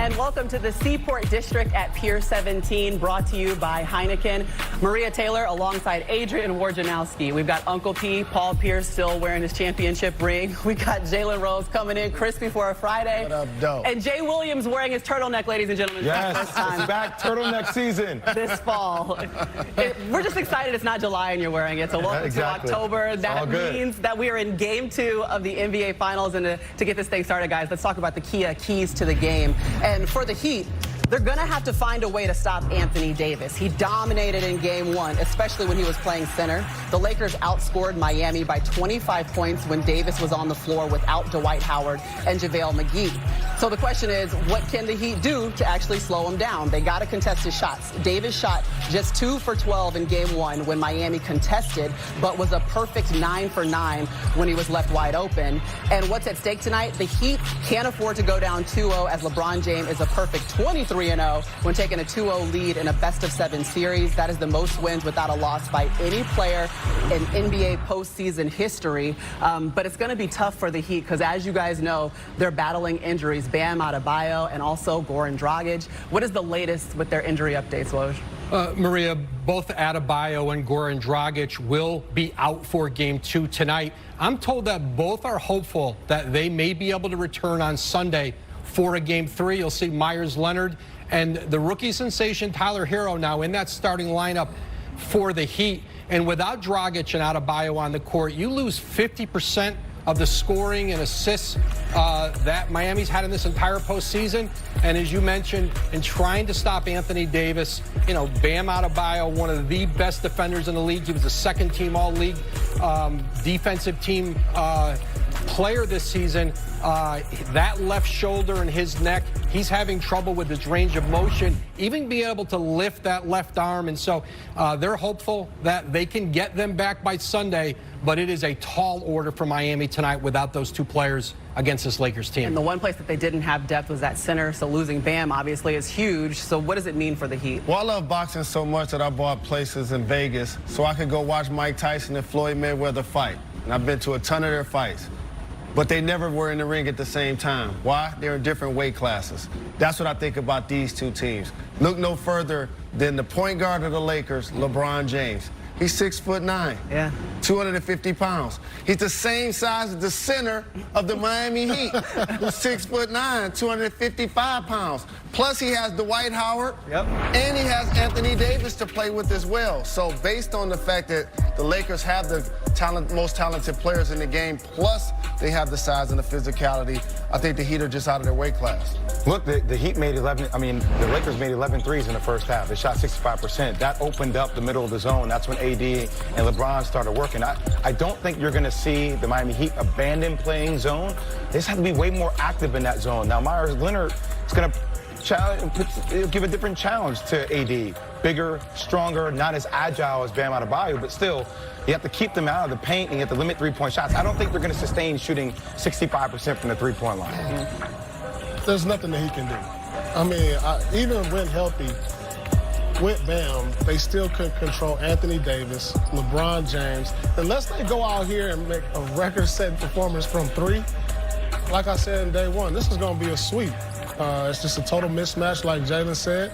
And welcome to the Seaport District at Pier 17, brought to you by Heineken. Maria Taylor alongside Adrian Wojnarowski. We've got Uncle P, Paul Pierce, still wearing his championship ring. We got Jalen Rose coming in crispy for a Friday. What up, dope? And Jay Williams wearing his turtleneck, ladies and gentlemen. Yes, first time it's back turtleneck season. this fall. We're just excited it's not July and you're wearing it. So welcome exactly. to October. That means that we are in Game 2 of the NBA Finals. And to get this thing started, guys, let's talk about the keys to the game. And for the Heat, they're going to have to find a way to stop Anthony Davis. He dominated in Game 1, especially when he was playing center. The Lakers outscored Miami by 25 points when Davis was on the floor without Dwight Howard and JaVale McGee. So the question is, what can the Heat do to actually slow him down? They got to contest his shots. Davis shot just 2 for 12 in Game 1 when Miami contested, but was a perfect 9 for 9 when he was left wide open. And what's at stake tonight? The Heat can't afford to go down 2-0 as LeBron James is a perfect 23-0 when taking a 2-0 lead in a best-of-7 series. That is the most wins without a loss by any player in NBA postseason history. But it's going to be tough for the Heat because, as you guys know, they're battling injuries. Bam Adebayo and also Goran Dragic. What is the latest with their injury updates, Woj? Maria, both Adebayo and Goran Dragic will be out for Game 2 tonight. I'm told that both are hopeful that they may be able to return on Sunday for a Game 3. You'll see Myers Leonard and the rookie sensation Tyler Hero now in that starting lineup for the Heat. And without Dragic and Adebayo on the court, you lose 50% of the scoring and assists that Miami's had in this entire postseason. And as you mentioned, in trying to stop Anthony Davis, you know, Bam Adebayo, one of the best defenders in the league. He was a second-team all-league defensive team player this season. That left shoulder and his neck, he's having trouble with his range of motion, even being able to lift that left arm. And so they're hopeful that they can get them back by Sunday, but it is a tall order for Miami tonight without those two players against this Lakers team. And the one place that they didn't have depth was at center, so losing Bam obviously is huge. So what does it mean for the Heat? Well, I love boxing so much that I bought places in Vegas so I could go watch Mike Tyson and Floyd Mayweather fight. And I've been to a ton of their fights. But they never were in the ring at the same time. Why? They're in different weight classes. That's what I think about these two teams. Look no further than the point guard of the Lakers, LeBron James. He's 6'9". Yeah. 250 pounds. He's the same size as the center of the Miami Heat, who's 6'9", 255 pounds. Plus, he has Dwight Howard, and he has Anthony Davis to play with as well. So, based on the fact that the Lakers have the most talented players in the game, plus they have the size and the physicality, I think the Heat are just out of their weight class. Look, the Heat made the Lakers made 11 threes in the first half. They shot 65%. That opened up the middle of the zone. That's when AD and LeBron started working. I don't think you're going to see the Miami Heat abandon playing zone. They just have to be way more active in that zone. Now, Myers Leonard is going to give a different challenge to AD. Bigger, stronger, not as agile as Bam Adebayo, but still, you have to keep them out of the paint and you have to limit three-point shots. I don't think they're going to sustain shooting 65% from the three-point line. There's nothing that he can do. I mean, even when healthy, with Bam, they still couldn't control Anthony Davis, LeBron James. Unless they go out here and make a record-setting performance from 3, like I said in day 1, this is going to be a sweep. It's just a total mismatch, like Jalen said.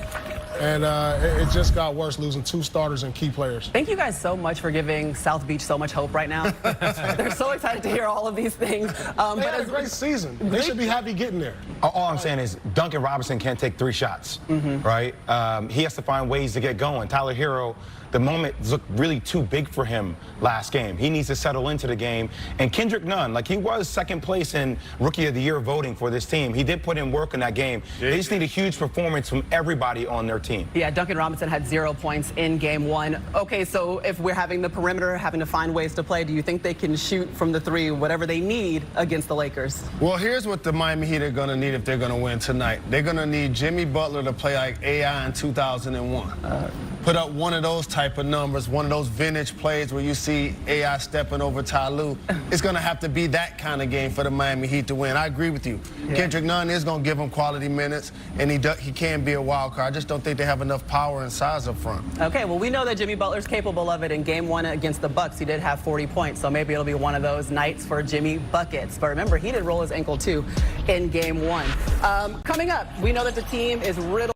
And it just got worse, losing 2 starters and key players. Thank you guys so much for giving South Beach so much hope right now. They're so excited to hear all of these things. They had a great season. They should be happy getting there. All I'm saying is Duncan Robinson can't take 3 shots, right? He has to find ways to get going. Tyler Hero, the moment looked really too big for him last game. He needs to settle into the game. And Kendrick Nunn, like he was second place in Rookie of the Year voting for this team. He did put in work in that game. They just need a huge performance from everybody on their team. Yeah, Duncan Robinson had 0 points in Game 1. Okay, so if we're having the perimeter, having to find ways to play, do you think they can shoot from the 3, whatever they need against the Lakers? Well, here's what the Miami Heat are going to need if they're going to win tonight. They're going to need Jimmy Butler to play like AI in 2001. put up one of those type of numbers, one of those vintage plays where you see AI stepping over Ty Lue, it's going to have to be that kind of game for the Miami Heat to win. I agree with you. Yeah. Kendrick Nunn is going to give him quality minutes, and he can be a wild card. I just don't think they have enough power and size up front. Okay, well, we know that Jimmy Butler's capable of it. In Game 1 against the Bucks, he did have 40 points, so maybe it'll be one of those nights for Jimmy Buckets. But remember, he did roll his ankle, too, in Game 1. Coming up, we know that the team is riddled.